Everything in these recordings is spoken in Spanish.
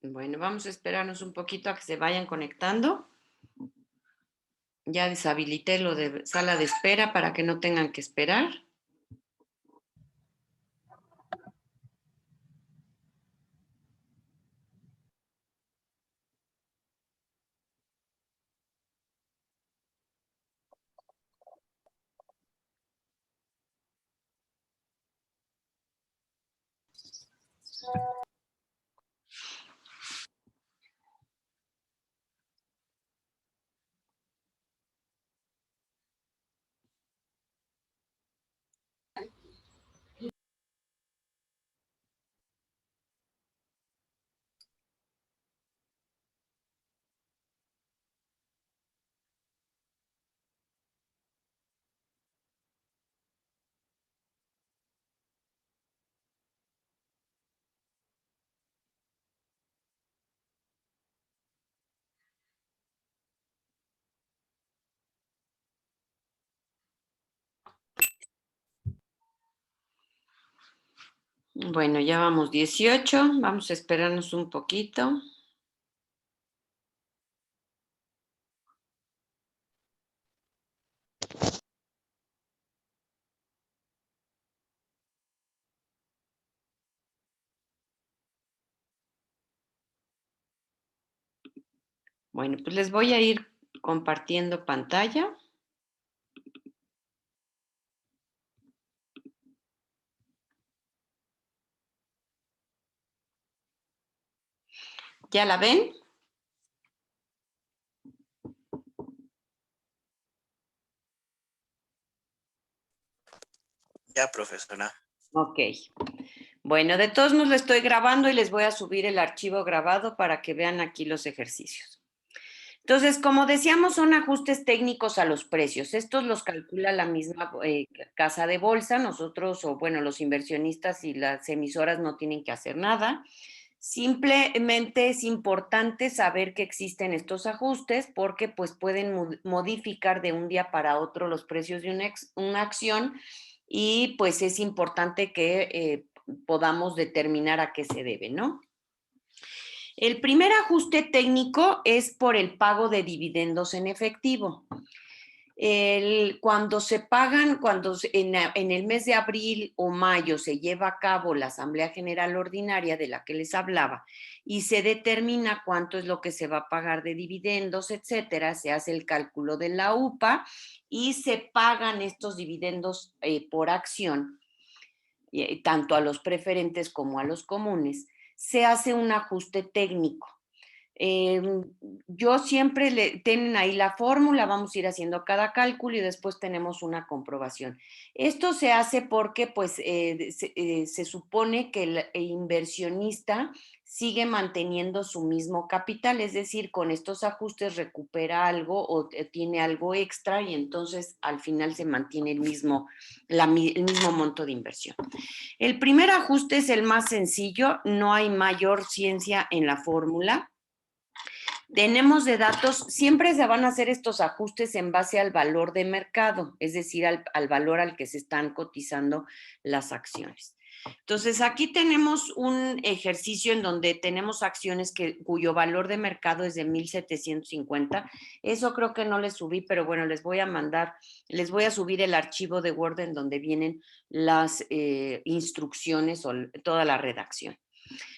Bueno, vamos a esperarnos un poquito a que se vayan conectando. Ya deshabilité lo de sala de espera para que no tengan que esperar. Bueno, ya vamos 18. Vamos a esperarnos un poquito. Bueno, pues les voy a ir compartiendo pantalla. ¿Ya la ven? Ya, profesora. Ok. Bueno, de todos modos lo estoy grabando y les voy a subir el archivo grabado para que vean aquí los ejercicios. Entonces, como decíamos, son ajustes técnicos a los precios. Estos los calcula la misma casa de bolsa. Nosotros, o bueno, los inversionistas y las emisoras no tienen que hacer nada. Simplemente es importante saber que existen estos ajustes porque pues pueden modificar de un día para otro los precios de una acción y pues es importante que podamos determinar a qué se debe, ¿no? El primer ajuste técnico es por el pago de dividendos en efectivo. Cuando se pagan, en el mes de abril o mayo se lleva a cabo la Asamblea General Ordinaria de la que les hablaba y se determina cuánto es lo que se va a pagar de dividendos, etcétera, se hace el cálculo de la UPA y se pagan estos dividendos por acción, tanto a los preferentes como a los comunes. Se hace un ajuste técnico. Yo siempre tienen ahí la fórmula, vamos a ir haciendo cada cálculo y después tenemos una comprobación. Esto se hace porque pues se supone que el inversionista sigue manteniendo su mismo capital, es decir, con estos ajustes recupera algo o tiene algo extra y entonces al final se mantiene el mismo monto de inversión. El primer ajuste es el más sencillo, no hay mayor ciencia en la fórmula. Tenemos de datos, siempre se van a hacer estos ajustes en base al valor de mercado, es decir, al valor al que se están cotizando las acciones. Entonces, aquí tenemos un ejercicio en donde tenemos acciones cuyo valor de mercado es de 1,750. Eso creo que no les subí, pero bueno, les voy a subir el archivo de Word en donde vienen las instrucciones o toda la redacción.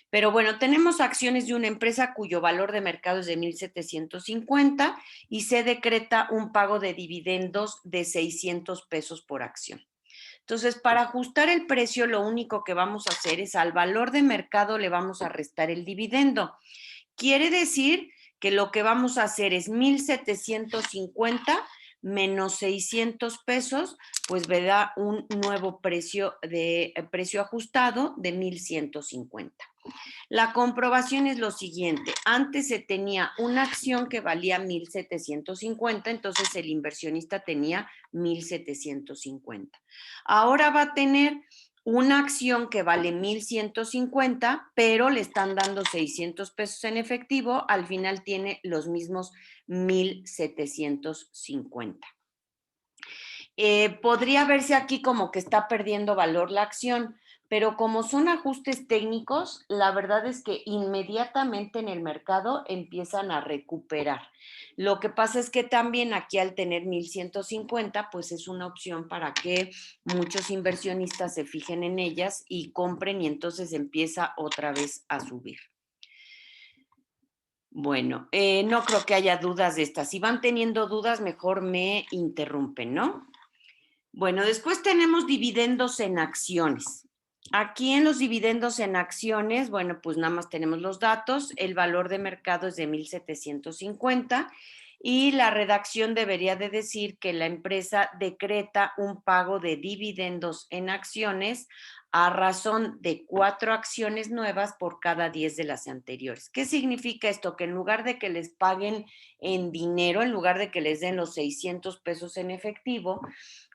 Pero bueno, tenemos acciones de una empresa cuyo valor de mercado es de 1,750 y se decreta un pago de dividendos de 600 pesos por acción. Entonces, para ajustar el precio, lo único que vamos a hacer es al valor de mercado le vamos a restar el dividendo. Quiere decir que lo que vamos a hacer es 1,750 menos 600 pesos, pues verá un nuevo precio precio ajustado de 1,150. La comprobación es lo siguiente. Antes se tenía una acción que valía 1,750, entonces el inversionista tenía 1,750. Ahora va a tener una acción que vale 1,150, pero le están dando 600 pesos en efectivo, al final tiene los mismos 1,750. Podría verse aquí como que está perdiendo valor la acción, pero como son ajustes técnicos, la verdad es que inmediatamente en el mercado empiezan a recuperar. Lo que pasa es que también aquí al tener 1,150, pues es una opción para que muchos inversionistas se fijen en ellas y compren y entonces empieza otra vez a subir. Bueno, no creo que haya dudas de estas. Si van teniendo dudas, mejor me interrumpen, ¿no? Bueno, después tenemos dividendos en acciones. Aquí en los dividendos en acciones, bueno, pues nada más tenemos los datos. El valor de mercado es de 1,750 y la redacción debería de decir que la empresa decreta un pago de dividendos en acciones a razón de 4 acciones nuevas por cada 10 de las anteriores. ¿Qué significa esto? Que en lugar de que les paguen en dinero, en lugar de que les den los 600 pesos en efectivo,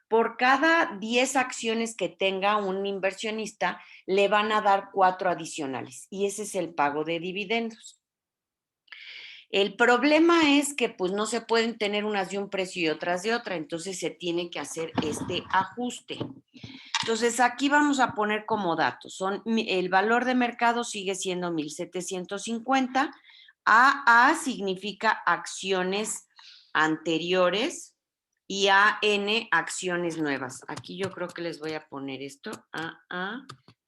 por cada 10 acciones que tenga un inversionista, le van a dar 4 adicionales y ese es el pago de dividendos. El problema es que pues no se pueden tener unas de un precio y otras de otra, entonces se tiene que hacer este ajuste. Entonces aquí vamos a poner como datos, el valor de mercado sigue siendo 1,750, AA significa acciones anteriores y AN acciones nuevas. Aquí yo creo que les voy a poner esto, AA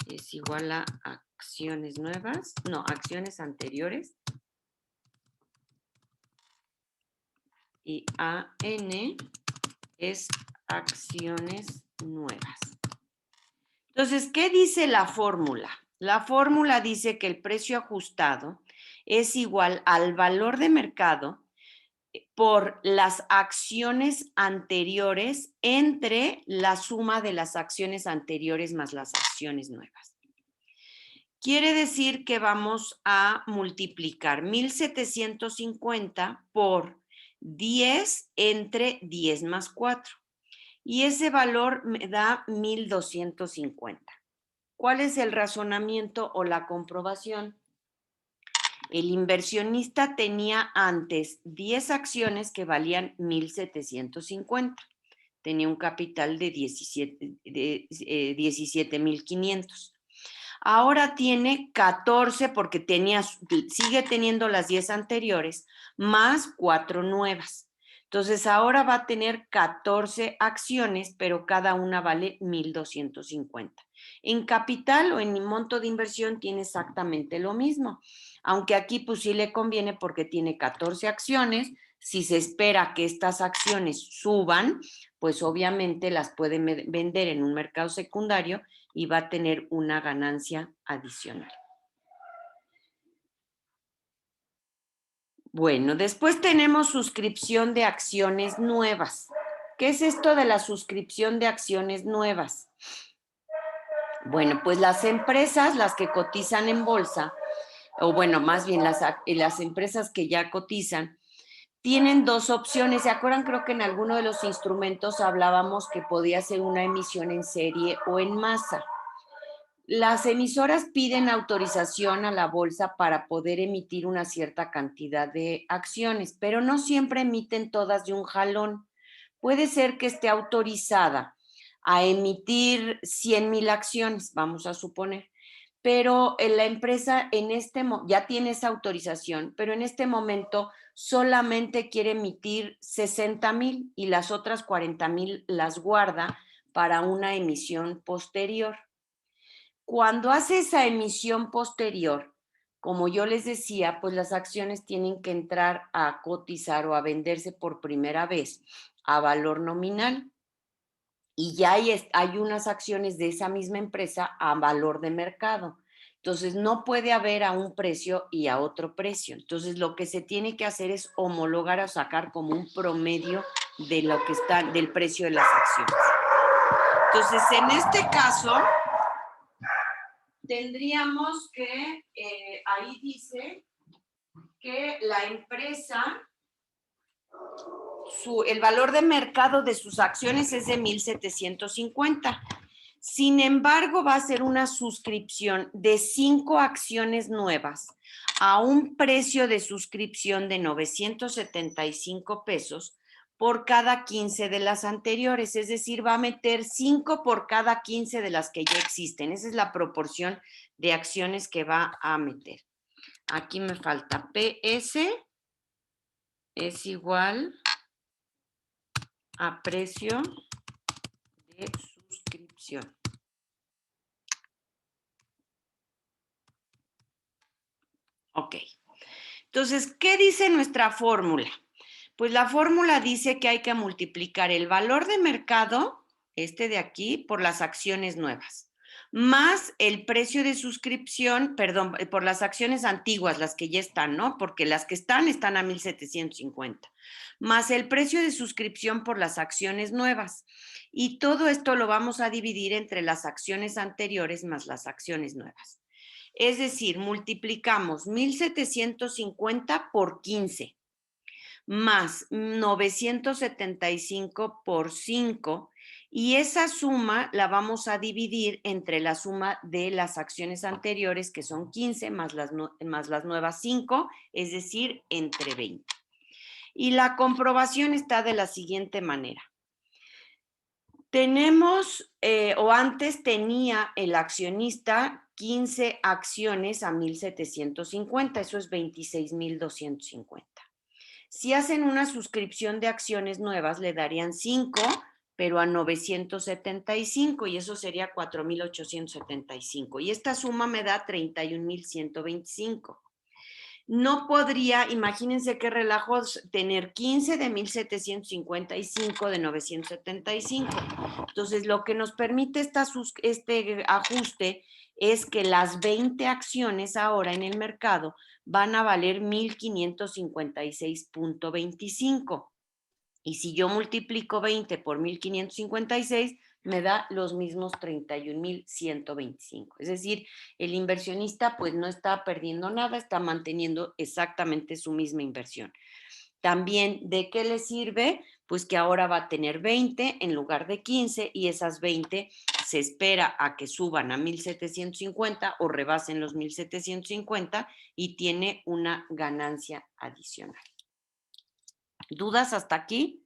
es igual a acciones nuevas, no, acciones anteriores. Y AN es acciones nuevas. Entonces, ¿qué dice la fórmula? La fórmula dice que el precio ajustado es igual al valor de mercado por las acciones anteriores entre la suma de las acciones anteriores más las acciones nuevas. Quiere decir que vamos a multiplicar 1,750 por 10 entre 10 más 4. Y ese valor me da 1,250. ¿Cuál es el razonamiento o la comprobación? El inversionista tenía antes 10 acciones que valían 1,750. Tenía un capital de 17,500. Ahora tiene 14 porque sigue teniendo las 10 anteriores más 4 nuevas. Entonces ahora va a tener 14 acciones, pero cada una vale 1,250. En capital o en monto de inversión tiene exactamente lo mismo, aunque aquí pues sí le conviene porque tiene 14 acciones. Si se espera que estas acciones suban, pues obviamente las puede vender en un mercado secundario y va a tener una ganancia adicional. Bueno, después tenemos suscripción de acciones nuevas. ¿Qué es esto de la suscripción de acciones nuevas? Bueno, pues las empresas, las que cotizan en bolsa, o bueno, más bien las empresas que ya cotizan, tienen dos opciones. ¿Se acuerdan? Creo que en alguno de los instrumentos hablábamos que podía ser una emisión en serie o en masa. Las emisoras piden autorización a la bolsa para poder emitir una cierta cantidad de acciones, pero no siempre emiten todas de un jalón. Puede ser que esté autorizada a emitir 100,000 acciones, vamos a suponer, pero la empresa ya tiene esa autorización, pero en este momento solamente quiere emitir 60,000 y las otras 40,000 las guarda para una emisión posterior. Cuando hace esa emisión posterior, como yo les decía, pues las acciones tienen que entrar a cotizar o a venderse por primera vez a valor nominal. Y ya hay unas acciones de esa misma empresa a valor de mercado. Entonces, no puede haber a un precio y a otro precio. Entonces, lo que se tiene que hacer es homologar o sacar como un promedio de lo que está, del precio de las acciones. Entonces, en este caso, tendríamos que, ahí dice que la empresa, el valor de mercado de sus acciones es de 1,750. Sin embargo, va a ser una suscripción de 5 acciones nuevas a un precio de suscripción de 975 pesos por cada 15 de las anteriores. Es decir, va a meter 5 por cada 15 de las que ya existen. Esa es la proporción de acciones que va a meter. Aquí me falta PS es igual a precio de suscripción. Ok. Entonces, ¿qué dice nuestra fórmula? Pues la fórmula dice que hay que multiplicar el valor de mercado, este de aquí, por las acciones nuevas, más el precio de suscripción, perdón, por las acciones antiguas, las que ya están, ¿no? Porque las que están a 1,750, más el precio de suscripción por las acciones nuevas. Y todo esto lo vamos a dividir entre las acciones anteriores más las acciones nuevas. Es decir, multiplicamos 1,750 por 15 más 975 por 5 y esa suma la vamos a dividir entre la suma de las acciones anteriores, que son 15, más las nuevas 5, es decir, entre 20. Y la comprobación está de la siguiente manera. Tenemos, o antes tenía el accionista 15 acciones a 1,750, eso es 26,250. Si hacen una suscripción de acciones nuevas, le darían 5, pero a 975, y eso sería 4,875. Y esta suma me da 31,125. No podría, imagínense qué relajos, tener 15 de 1,755 de 975. Entonces, lo que nos permite este ajuste es que las 20 acciones ahora en el mercado van a valer 1,556.25. Y si yo multiplico 20 por 1,556, me da los mismos 31,125. Es decir, el inversionista pues no está perdiendo nada, está manteniendo exactamente su misma inversión. También, ¿de qué le sirve? Pues que ahora va a tener 20 en lugar de 15 y esas 20 se espera a que suban a 1,750 o rebasen los 1,750 y tiene una ganancia adicional. ¿Dudas hasta aquí?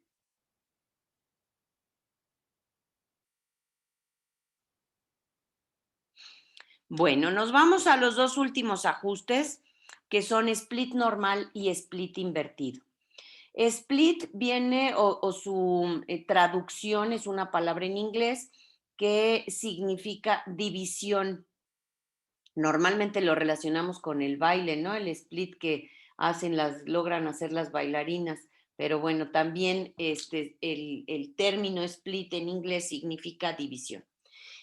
Bueno, nos vamos a los dos últimos ajustes, que son split normal y split invertido. Split viene, o su traducción es una palabra en inglés que significa división. Normalmente lo relacionamos con el baile, ¿no? El split que logran hacer las bailarinas. Pero bueno, también el término split en inglés significa división.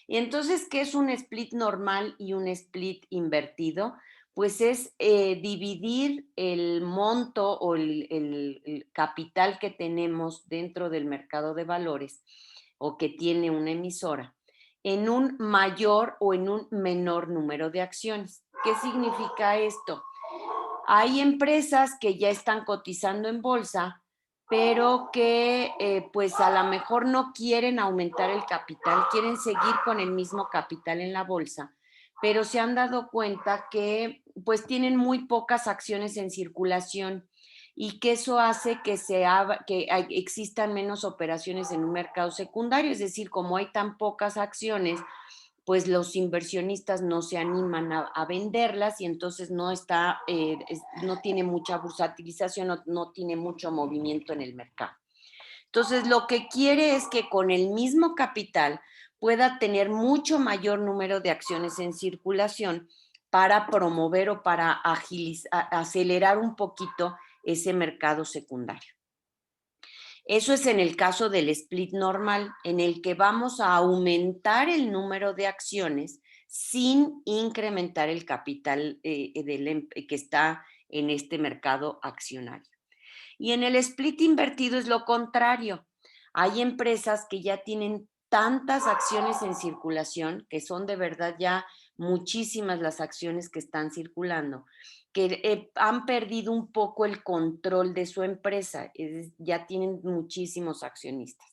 Y entonces, ¿qué es un split normal y un split invertido? Pues es dividir el monto o el capital que tenemos dentro del mercado de valores o que tiene una emisora en un mayor o en un menor número de acciones. ¿Qué significa esto? Hay empresas que ya están cotizando en bolsa, pero que pues a lo mejor no quieren aumentar el capital, quieren seguir con el mismo capital en la bolsa, pero se han dado cuenta que pues tienen muy pocas acciones en circulación y que eso hace que existan menos operaciones en un mercado secundario, es decir, como hay tan pocas acciones, pues los inversionistas no se animan a venderlas y entonces no tiene mucha bursatilización, no tiene mucho movimiento en el mercado. Entonces, lo que quiere es que con el mismo capital pueda tener mucho mayor número de acciones en circulación para promover o para acelerar un poquito ese mercado secundario. Eso es en el caso del split normal, en el que vamos a aumentar el número de acciones sin incrementar el capital que está en este mercado accionario. Y en el split invertido es lo contrario. Hay empresas que ya tienen tantas acciones en circulación, que son de verdad ya muchísimas las acciones que están circulando, que han perdido un poco el control de su empresa, ya tienen muchísimos accionistas.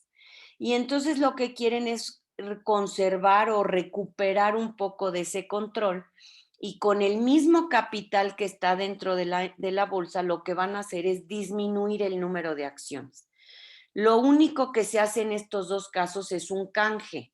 Y entonces lo que quieren es conservar o recuperar un poco de ese control y con el mismo capital que está dentro de la bolsa, lo que van a hacer es disminuir el número de acciones. Lo único que se hace en estos dos casos es un canje.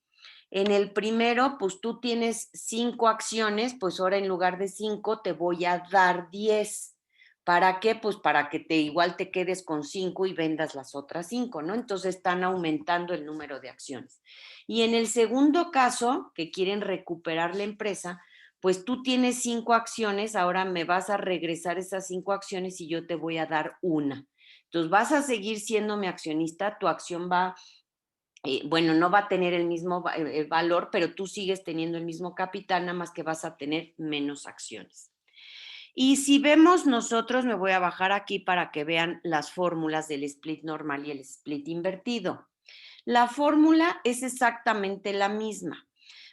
En el primero, pues tú tienes 5 acciones, pues ahora en lugar de 5 te voy a dar 10. ¿Para qué? Pues para que igual te quedes con 5 y vendas las otras 5, ¿no? Entonces están aumentando el número de acciones. Y en el segundo caso, que quieren recuperar la empresa, pues tú tienes 5 acciones, ahora me vas a regresar esas 5 acciones y yo te voy a dar una. Entonces vas a seguir siendo mi accionista, tu acción va, bueno, no va a tener el mismo valor, pero tú sigues teniendo el mismo capital, nada más que vas a tener menos acciones. Y si vemos nosotros, me voy a bajar aquí para que vean las fórmulas del split normal y el split invertido. La fórmula es exactamente la misma.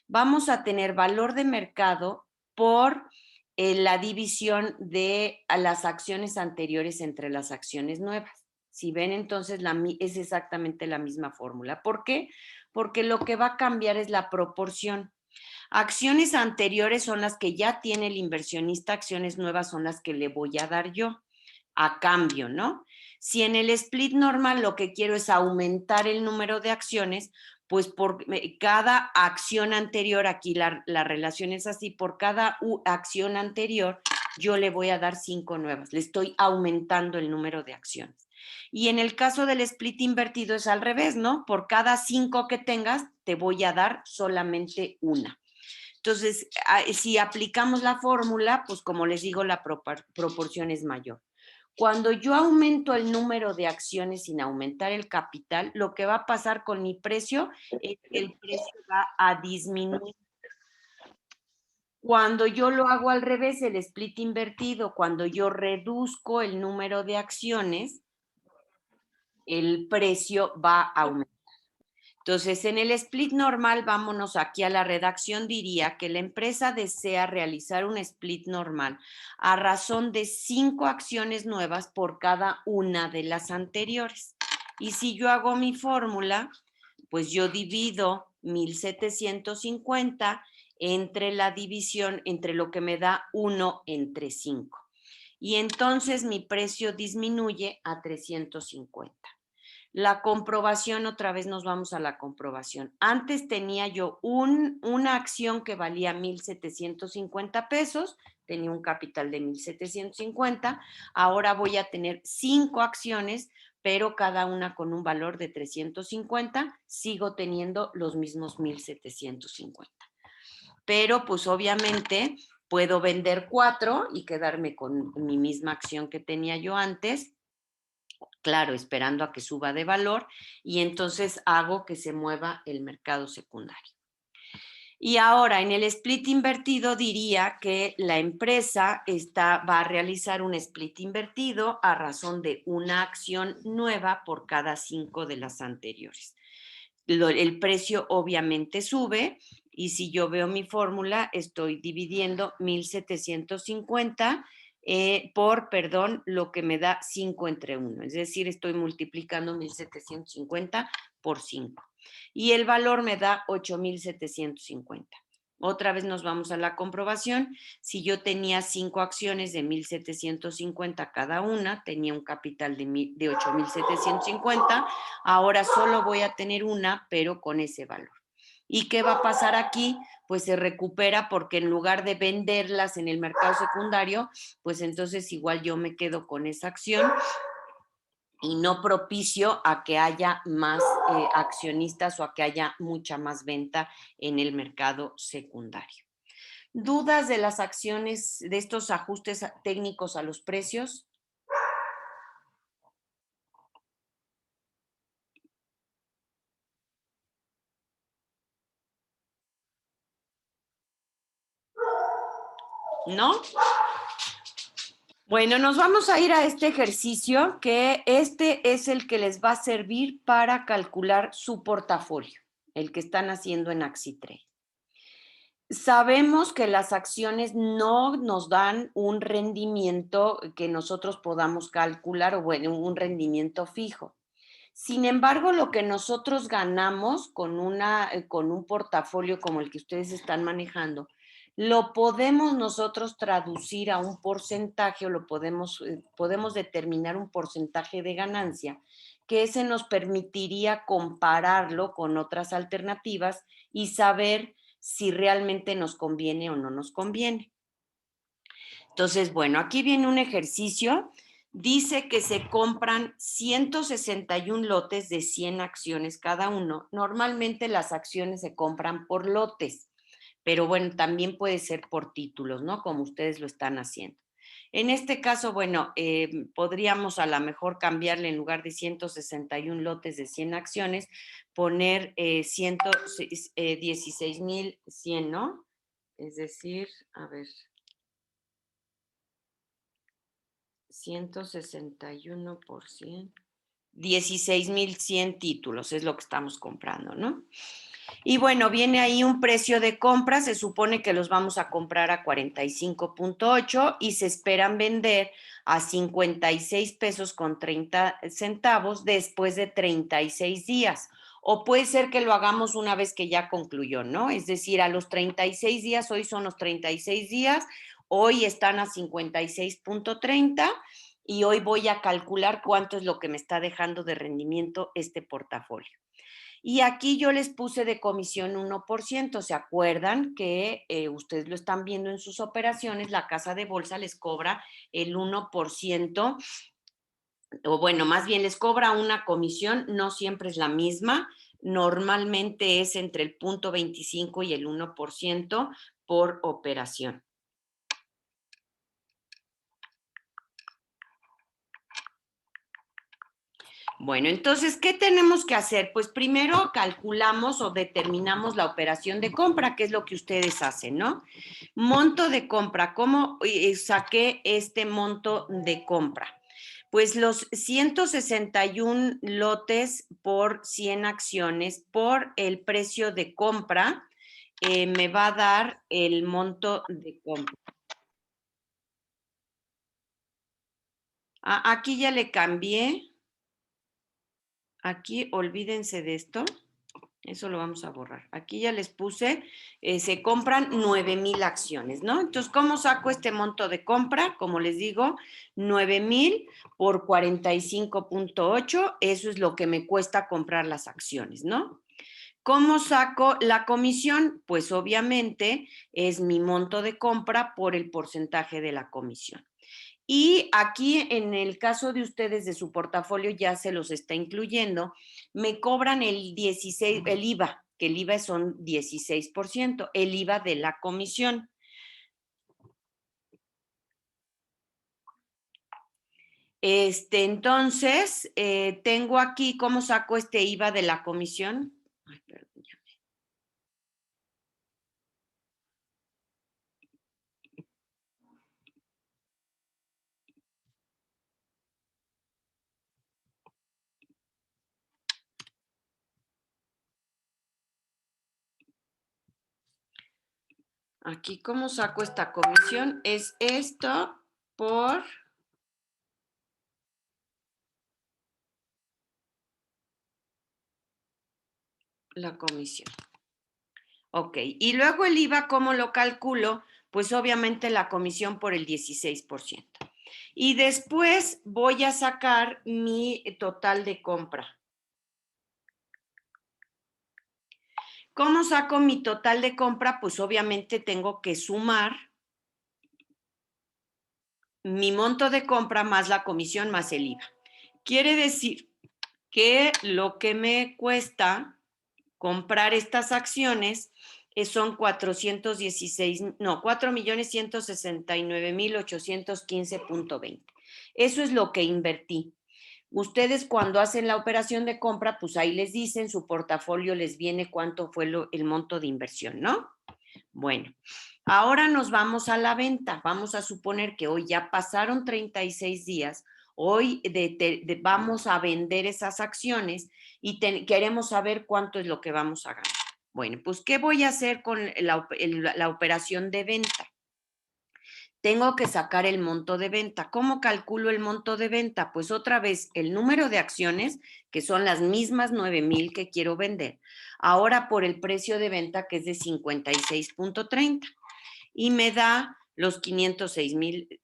Vamos a tener valor de mercado por la división de las acciones anteriores entre las acciones nuevas. Si ven, entonces es exactamente la misma fórmula. ¿Por qué? Porque lo que va a cambiar es la proporción. Acciones anteriores son las que ya tiene el inversionista, acciones nuevas son las que le voy a dar yo a cambio, ¿no? Si en el split normal lo que quiero es aumentar el número de acciones, pues por cada acción anterior, aquí la relación es así, por cada acción anterior yo le voy a dar 5 nuevas, le estoy aumentando el número de acciones. Y en el caso del split invertido es al revés, ¿no? Por cada 5 que tengas, te voy a dar solamente una. Entonces, si aplicamos la fórmula, pues como les digo, la proporción es mayor. Cuando yo aumento el número de acciones sin aumentar el capital, lo que va a pasar con mi precio es que el precio va a disminuir. Cuando yo lo hago al revés, el split invertido, cuando yo reduzco el número de acciones, el precio va a aumentar. Entonces, en el split normal, vámonos aquí a la redacción, diría que la empresa desea realizar un split normal a razón de 5 acciones nuevas por cada una de las anteriores. Y si yo hago mi fórmula, pues yo divido 1750 entre la división, entre lo que me da 1 entre 5. Y entonces mi precio disminuye a 350. La comprobación, otra vez nos vamos a la comprobación. Antes tenía yo una acción que valía 1,750 pesos, tenía un capital de 1,750, ahora voy a tener 5 acciones, pero cada una con un valor de 350, sigo teniendo los mismos 1,750. Pero pues obviamente puedo vender 4 y quedarme con mi misma acción que tenía yo antes, claro, esperando a que suba de valor, y entonces hago que se mueva el mercado secundario. Y ahora en el split invertido diría que la empresa va a realizar un split invertido a razón de una acción nueva por cada 5 de las anteriores. El precio obviamente sube y si yo veo mi fórmula estoy dividiendo 1,750 por, lo que me da 5 entre 1. Es decir, estoy multiplicando 1,750 por 5. Y el valor me da 8,750. Otra vez nos vamos a la comprobación. Si yo tenía 5 acciones de 1,750 cada una, tenía un capital de 8,750. Ahora solo voy a tener una, pero con ese valor. ¿Y qué va a pasar aquí? Pues se recupera porque en lugar de venderlas en el mercado secundario, pues entonces igual yo me quedo con esa acción y no propicio a que haya más accionistas o a que haya mucha más venta en el mercado secundario. ¿Dudas de las acciones, de estos ajustes técnicos a los precios? ¿No? Bueno, nos vamos a ir a este ejercicio, que este es el que les va a servir para calcular su portafolio, el que están haciendo en AxiTrade. Sabemos que las acciones no nos dan un rendimiento que nosotros podamos calcular, o bueno, un rendimiento fijo. Sin embargo, lo que nosotros ganamos con un portafolio como el que ustedes están manejando, lo podemos nosotros traducir a un porcentaje, o podemos determinar un porcentaje de ganancia, que ese nos permitiría compararlo con otras alternativas y saber si realmente nos conviene o no nos conviene. Entonces, bueno, aquí viene un ejercicio. Dice que se compran 161 lotes de 100 acciones cada uno. Normalmente las acciones se compran por lotes, pero bueno, también puede ser por títulos, ¿no? Como ustedes lo están haciendo. En este caso, bueno, podríamos a lo mejor cambiarle, en lugar de 161 lotes de 100 acciones, poner 16,100, ¿no? Es decir, a ver, 161%, 16,100 títulos es lo que estamos comprando, ¿no? Y bueno, viene ahí un precio de compra, se supone que los vamos a comprar a 45.8 y se esperan vender a 56 pesos con 30 centavos después de 36 días. O puede ser que lo hagamos una vez que ya concluyó, ¿no? Es decir, a los 36 días, hoy son los 36 días, hoy están a 56.30 y hoy voy a calcular cuánto es lo que me está dejando de rendimiento este portafolio. Y aquí yo les puse de comisión 1%. ¿Se acuerdan que ustedes lo están viendo en sus operaciones? La casa de bolsa les cobra el 1%, o bueno, más bien les cobra una comisión, no siempre es la misma. Normalmente es entre el 0.25 y el 1% por operación. Bueno, entonces, ¿qué tenemos que hacer? Pues primero calculamos o determinamos la operación de compra, que es lo que ustedes hacen, ¿no? Monto de compra, ¿cómo saqué este monto de compra? Pues los 161 lotes por 100 acciones por el precio de compra me va a dar el monto de compra. Aquí ya le cambié. Aquí olvídense de esto. Eso lo vamos a borrar. Aquí ya les puse, se compran 9,000 acciones, ¿no? Entonces, ¿cómo saco este monto de compra? Como les digo, 9,000 por 45.8, eso es lo que me cuesta comprar las acciones, ¿no? ¿Cómo saco la comisión? Pues obviamente es mi monto de compra por el porcentaje de la comisión. Y aquí, en el caso de ustedes, de su portafolio, ya se los está incluyendo, me cobran el 16, el IVA, que el IVA son 16%, el IVA de la comisión. Entonces, tengo aquí, ¿cómo saco este IVA de la comisión? Ay, perdón, ya. Aquí, ¿cómo saco esta comisión? Es esto por la comisión. Ok, y luego el IVA, ¿cómo lo calculo? Pues obviamente la comisión por el 16%. Y después voy a sacar mi total de compra. ¿Cómo saco mi total de compra? Pues obviamente tengo que sumar mi monto de compra más la comisión más el IVA. Quiere decir que lo que me cuesta comprar estas acciones son 4,169,815.20. Eso es lo que invertí. Ustedes, cuando hacen la operación de compra, pues ahí les dicen, su portafolio les viene cuánto fue el monto de inversión, ¿no? Bueno, ahora nos vamos a la venta. Vamos a suponer que hoy ya pasaron 36 días. Hoy vamos a vender esas acciones y queremos saber cuánto es lo que vamos a ganar. Bueno, pues, ¿qué voy a hacer con la operación de venta? Tengo que sacar el monto de venta. ¿Cómo calculo el monto de venta? Pues otra vez el número de acciones, que son las mismas 9,000 que quiero vender, ahora por el precio de venta que es de 56.30 y me da los 506,000,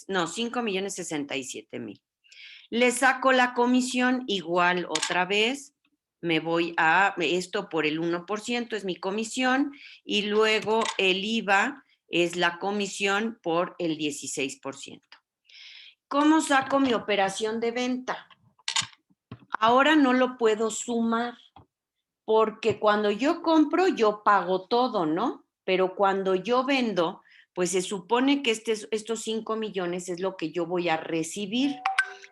no, 5,067,000. Le saco la comisión igual otra vez, me voy a esto por el 1% es mi comisión y luego el IVA es la comisión por el 16%. ¿Cómo saco mi operación de venta? Ahora no lo puedo sumar porque cuando yo compro yo pago todo, ¿no? Pero cuando yo vendo, pues se supone que estos 5 millones es lo que yo voy a recibir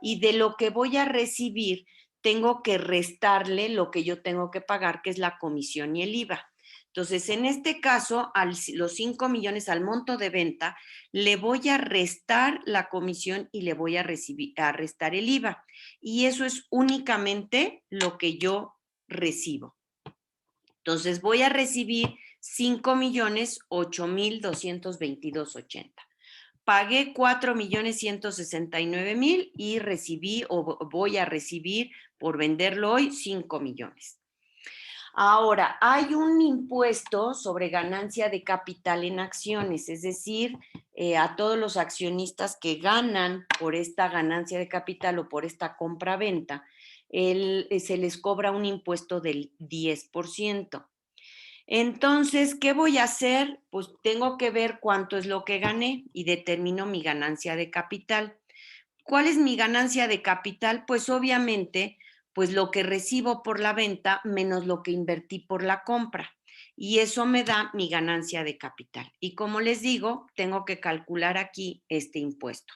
y de lo que voy a recibir tengo que restarle lo que yo tengo que pagar, que es la comisión y el IVA. Entonces, en este caso, los 5 millones al monto de venta, le voy a restar la comisión y le voy a restar el IVA. Y eso es únicamente lo que yo recibo. Entonces, voy a recibir 5,008,222.80. Pagué 4,169,000 y recibí o voy a recibir por venderlo hoy 5 millones. Ahora, hay un impuesto sobre ganancia de capital en acciones, es decir, a todos los accionistas que ganan por esta ganancia de capital o por esta compra-venta, se les cobra un impuesto del 10%. Entonces, ¿qué voy a hacer? Pues tengo que ver cuánto es lo que gané y determino mi ganancia de capital. ¿Cuál es mi ganancia de capital? Pues obviamente, pues lo que recibo por la venta menos lo que invertí por la compra. Y eso me da mi ganancia de capital. Y como les digo, tengo que calcular aquí este impuesto.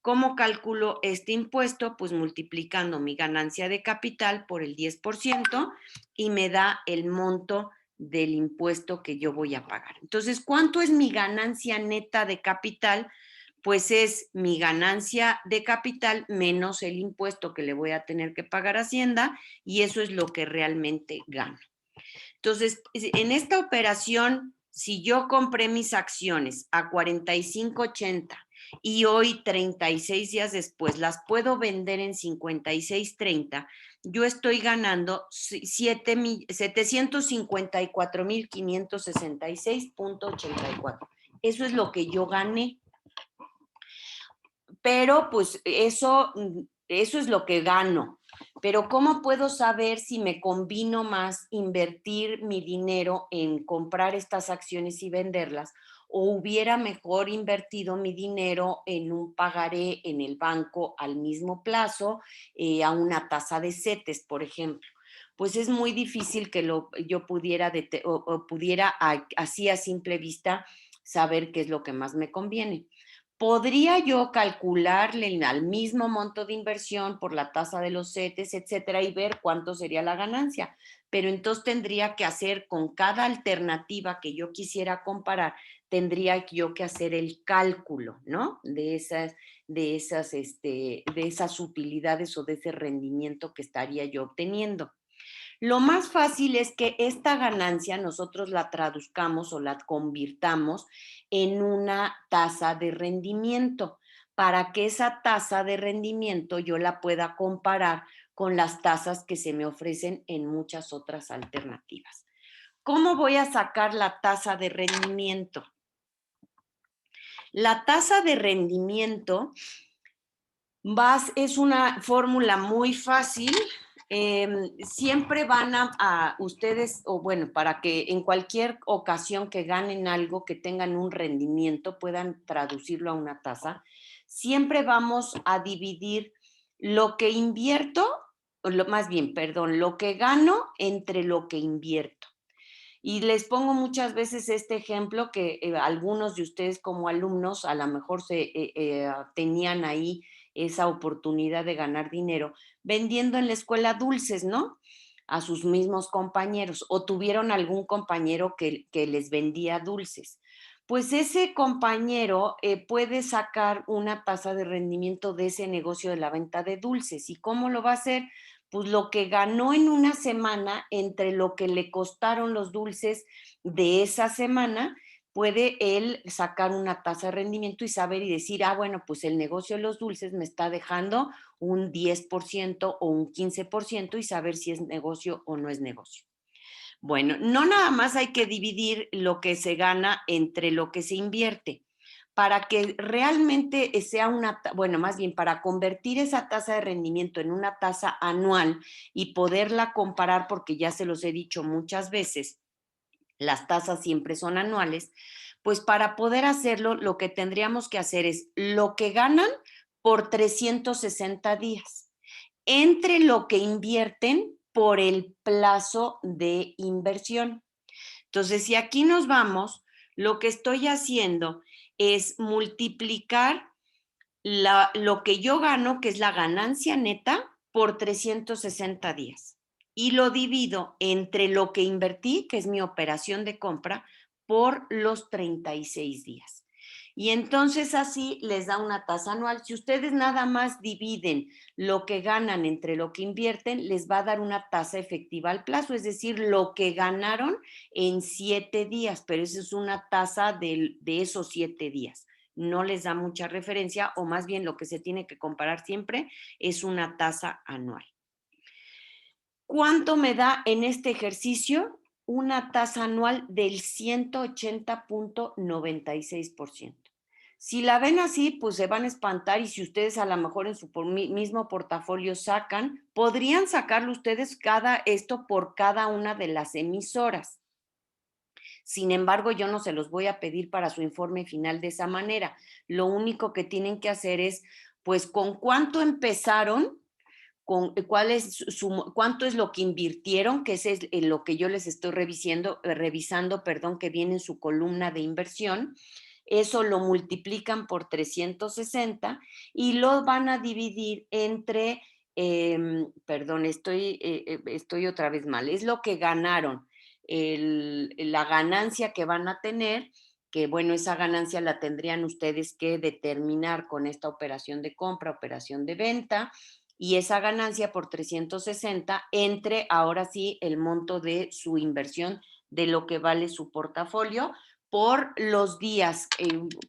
¿Cómo calculo este impuesto? Pues multiplicando mi ganancia de capital por el 10% y me da el monto del impuesto que yo voy a pagar. Entonces, ¿cuánto es mi ganancia neta de capital? Pues es mi ganancia de capital menos el impuesto que le voy a tener que pagar a Hacienda y eso es lo que realmente gano. Entonces, en esta operación, si yo compré mis acciones a 45.80 y hoy 36 días después las puedo vender en 56.30, yo estoy ganando 754,566.84. Eso es lo que yo gané. Pero pues eso es lo que gano. Pero ¿cómo puedo saber si me convino más invertir mi dinero en comprar estas acciones y venderlas o hubiera mejor invertido mi dinero en un pagaré en el banco al mismo plazo, a una tasa de CETES, por ejemplo? Pues es muy difícil que yo pudiera, pudiera así a simple vista saber qué es lo que más me conviene. ¿Podría yo calcularle al mismo monto de inversión por la tasa de los CETES, etcétera, y ver cuánto sería la ganancia? Pero entonces tendría que hacer con cada alternativa que yo quisiera comparar, tendría yo que hacer el cálculo, ¿no? De esas utilidades o de ese rendimiento que estaría yo obteniendo. Lo más fácil es que esta ganancia nosotros la traduzcamos o la convirtamos en una tasa de rendimiento para que esa tasa de rendimiento yo la pueda comparar con las tasas que se me ofrecen en muchas otras alternativas. ¿Cómo voy a sacar la tasa de rendimiento? La tasa de rendimiento es una fórmula muy fácil. Siempre van a ustedes, o bueno, para que en cualquier ocasión que ganen algo, que tengan un rendimiento, puedan traducirlo a una tasa, siempre vamos a dividir lo que invierto, más bien, perdón, lo que gano entre lo que invierto. Y les pongo muchas veces este ejemplo que algunos de ustedes como alumnos a lo mejor tenían ahí esa oportunidad de ganar dinero vendiendo en la escuela dulces, ¿no? a sus mismos compañeros o tuvieron algún compañero que les vendía dulces. Pues ese compañero puede sacar una tasa de rendimiento de ese negocio de la venta de dulces. ¿Y cómo lo va a hacer? Pues lo que ganó en una semana entre lo que le costaron los dulces de esa semana, puede él sacar una tasa de rendimiento y saber y decir, ah, bueno, pues el negocio de los dulces me está dejando un 10% o un 15% y saber si es negocio o no es negocio. Bueno, no nada más hay que dividir lo que se gana entre lo que se invierte. Para que realmente sea una, bueno, más bien para convertir esa tasa de rendimiento en una tasa anual y poderla comparar, porque ya se los he dicho muchas veces, las tasas siempre son anuales, pues para poder hacerlo, lo que tendríamos que hacer es lo que ganan por 360 días, entre lo que invierten por el plazo de inversión. Entonces, si aquí nos vamos, lo que estoy haciendo es multiplicar lo que yo gano, que es la ganancia neta, por 360 días. Y lo divido entre lo que invertí, que es mi operación de compra, por los 36 días. Y entonces así les da una tasa anual. Si ustedes nada más dividen lo que ganan entre lo que invierten, les va a dar una tasa efectiva al plazo, es decir, lo que ganaron en 7 días, pero esa es una tasa de esos 7 días. No les da mucha referencia, o más bien lo que se tiene que comparar siempre es una tasa anual. ¿Cuánto me da en este ejercicio? Una tasa anual del 180.96%. Si la ven así, pues se van a espantar, y si ustedes a lo mejor en su mismo portafolio sacan, podrían sacarlo ustedes esto por cada una de las emisoras. Sin embargo, yo no se los voy a pedir para su informe final de esa manera. Lo único que tienen que hacer es, pues, con cuánto empezaron, cuánto es lo que invirtieron, que ese es lo que yo les estoy revisando, que viene en su columna de inversión. Eso lo multiplican por 360 y lo van a dividir entre, estoy otra vez mal, es lo que ganaron, la ganancia que van a tener, que bueno, esa ganancia la tendrían ustedes que determinar con esta operación de compra, operación de venta, y esa ganancia por 360 entre ahora sí el monto de su inversión, de lo que vale su portafolio, por los días,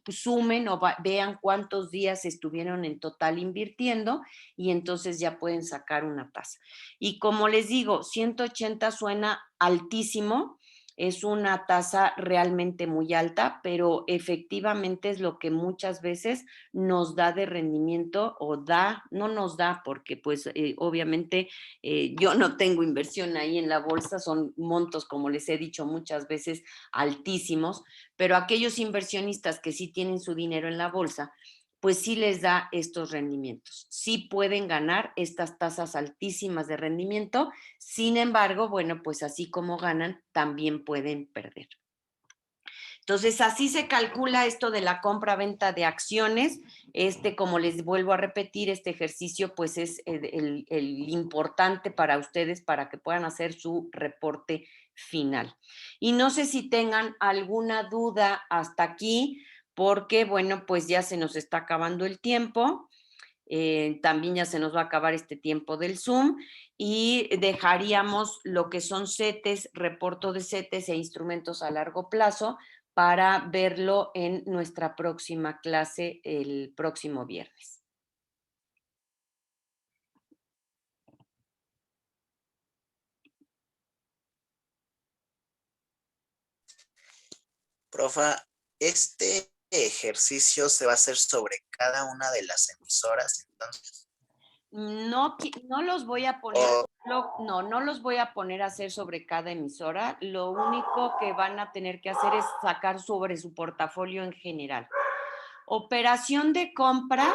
sumen o vean cuántos días estuvieron en total invirtiendo, y entonces ya pueden sacar una tasa. Y como les digo, 180 suena altísimo, es una tasa realmente muy alta, pero efectivamente es lo que muchas veces nos da de rendimiento, o no nos da, porque pues obviamente yo no tengo inversión ahí en la bolsa, son montos, como les he dicho muchas veces, altísimos, pero aquellos inversionistas que sí tienen su dinero en la bolsa, pues sí les da estos rendimientos, sí pueden ganar estas tasas altísimas de rendimiento. Sin embargo, bueno, pues así como ganan, también pueden perder. Entonces, así se calcula esto de la compra-venta de acciones. Como les vuelvo a repetir, este ejercicio pues es el importante para ustedes, para que puedan hacer su reporte final. Y no sé si tengan alguna duda hasta aquí, porque bueno, pues ya se nos está acabando el tiempo. También ya se nos va a acabar este tiempo del Zoom, y dejaríamos lo que son CETES, reporto de CETES e instrumentos a largo plazo, para verlo en nuestra próxima clase el próximo viernes. Profa, este ejercicio se va a hacer sobre cada una de las emisoras, entonces. No los voy a poner, no los voy a poner a hacer sobre cada emisora. Lo único que van a tener que hacer es sacar sobre su portafolio en general. Operación de compra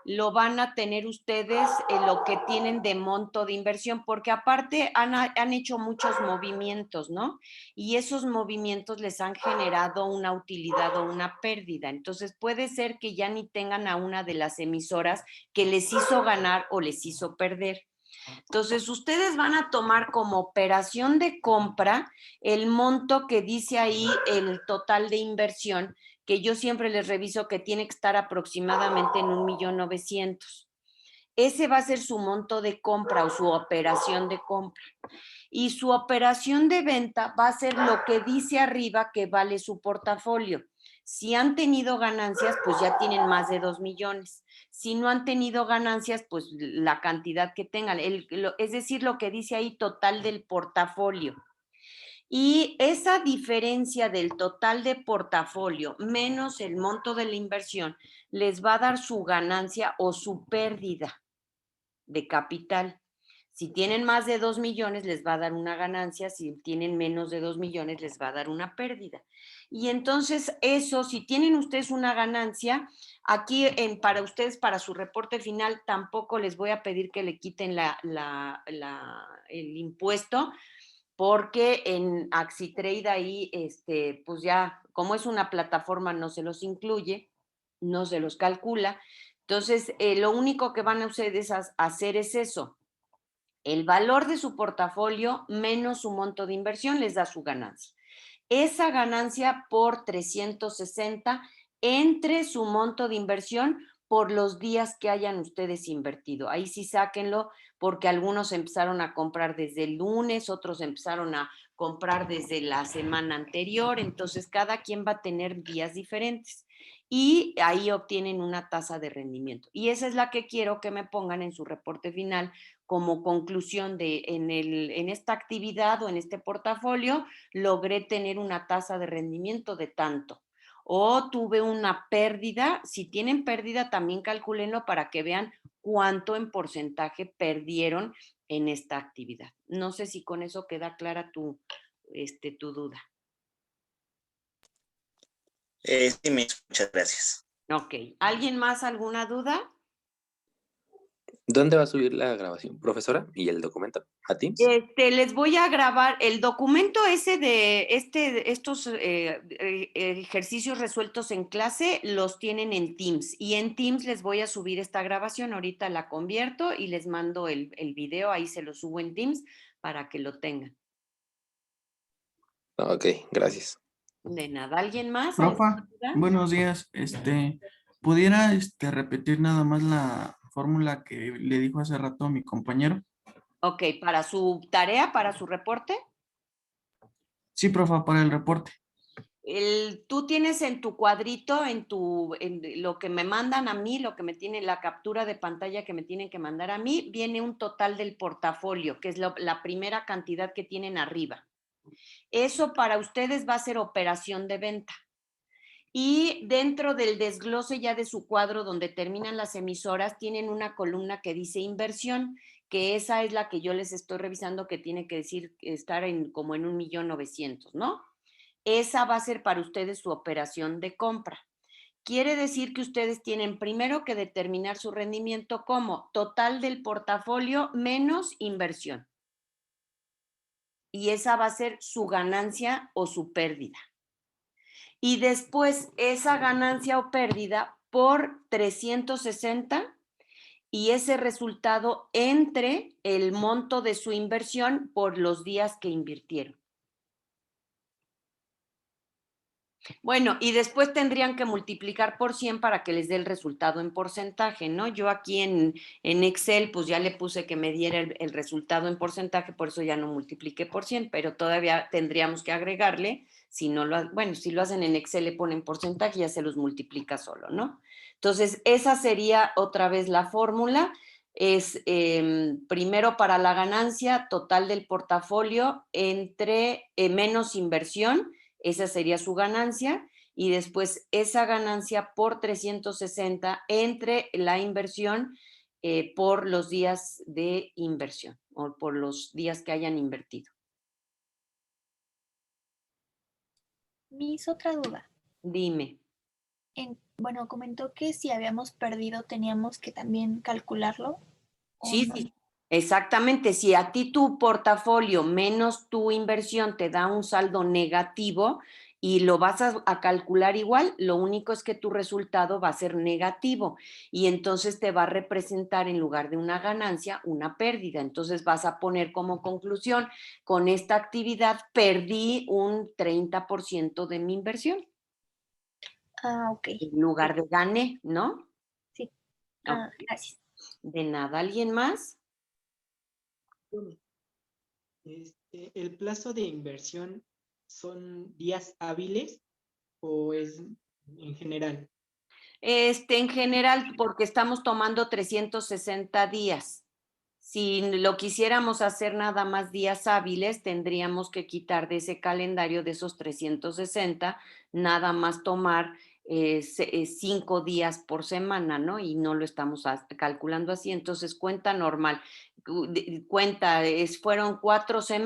lo van a tener ustedes en lo que tienen de monto de inversión, porque aparte han hecho muchos movimientos, ¿no? Y esos movimientos les han generado una utilidad o una pérdida. Entonces puede ser que ya ni tengan a una de las emisoras que les hizo ganar o les hizo perder. Entonces, ustedes van a tomar como operación de compra el monto que dice ahí el total de inversión, que yo siempre les reviso que tiene que estar aproximadamente en 1,900,000. Ese va a ser su monto de compra o su operación de compra. Y su operación de venta va a ser lo que dice arriba que vale su portafolio. Si han tenido ganancias, pues ya tienen más de 2 millones. Si no han tenido ganancias, pues la cantidad que tengan. Es decir, lo que dice ahí total del portafolio. Y esa diferencia del total de portafolio menos el monto de la inversión les va a dar su ganancia o su pérdida de capital. Si tienen más de 2 millones, les va a dar una ganancia. Si tienen menos de 2 millones, les va a dar una pérdida. Y entonces eso, si tienen ustedes una ganancia, aquí para ustedes, para su reporte final, tampoco les voy a pedir que le quiten el impuesto, porque en Axitrade ahí, pues ya, como es una plataforma, no se los incluye, no se los calcula. Entonces, lo único que van a ustedes a hacer es eso. El valor de su portafolio menos su monto de inversión les da su ganancia. Esa ganancia por 360 entre su monto de inversión por los días que hayan ustedes invertido. Ahí sí sáquenlo, porque algunos empezaron a comprar desde el lunes, otros empezaron a comprar desde la semana anterior, entonces cada quien va a tener días diferentes y ahí obtienen una tasa de rendimiento. Y esa es la que quiero que me pongan en su reporte final como conclusión de en esta actividad o en este portafolio logré tener una tasa de rendimiento de tanto. O tuve una pérdida. Si tienen pérdida, también calcúlenlo para que vean cuánto en porcentaje perdieron en esta actividad. No sé si con eso queda clara tu duda. Sí, muchas gracias. Ok. ¿Alguien más alguna duda? ¿Dónde va a subir la grabación, profesora? ¿Y el documento? ¿A Teams? Les voy a grabar el documento ese de estos ejercicios resueltos en clase, los tienen en Teams. Y en Teams les voy a subir esta grabación. Ahorita la convierto y les mando el video. Ahí se lo subo en Teams para que lo tengan. Ok, gracias. De nada. ¿Alguien más? Profa, buenos días. ¿Pudiera repetir nada más la fórmula que le dijo hace rato mi compañero? Ok, para su tarea, para su reporte. Sí, profa, para el reporte. Tú tienes en tu cuadrito, en lo que me mandan a mí, lo que me tiene la captura de pantalla que me tienen que mandar a mí, viene un total del portafolio, que es la primera cantidad que tienen arriba. Eso para ustedes va a ser operación de venta. Y dentro del desglose ya de su cuadro donde terminan las emisoras, tienen una columna que dice inversión, que esa es la que yo les estoy revisando, que tiene que decir estar como en 1,900,000, ¿no? Esa va a ser para ustedes su operación de compra. Quiere decir que ustedes tienen primero que determinar su rendimiento como total del portafolio menos inversión. Y esa va a ser su ganancia o su pérdida. Y después esa ganancia o pérdida por 360 y ese resultado entre el monto de su inversión por los días que invirtieron. Bueno, y después tendrían que multiplicar por 100 para que les dé el resultado en porcentaje, ¿no? Yo aquí en Excel, pues ya le puse que me diera el resultado en porcentaje, por eso ya no multipliqué por 100, pero todavía tendríamos que agregarle, si no si lo hacen en Excel, le ponen porcentaje, ya se los multiplica solo, ¿no? Entonces, esa sería otra vez la fórmula. Es primero para la ganancia total del portafolio entre menos inversión. Esa sería su ganancia y después esa ganancia por 360 entre la inversión por los días de inversión o por los días que hayan invertido. Me hizo otra duda. Dime. Bueno, comentó que si habíamos perdido teníamos que también calcularlo. Sí, sí, exactamente. Si a ti tu portafolio menos tu inversión te da un saldo negativo y lo vas a calcular igual, lo único es que tu resultado va a ser negativo y entonces te va a representar en lugar de una ganancia, una pérdida. Entonces vas a poner como conclusión, con esta actividad perdí un 30% de mi inversión Ah, ok. en lugar de gané, ¿no? Sí. Ok, Gracias. de nada. ¿Alguien más? Bueno, ¿el plazo de inversión son días hábiles o es en general? En general, porque estamos tomando 360 días. Si lo quisiéramos hacer nada más días hábiles, tendríamos que quitar de ese calendario de esos 360, nada más tomar 5 días por semana, ¿no? Y no lo estamos calculando así. Entonces, cuenta normal. Cuenta, fueron 4 semanas.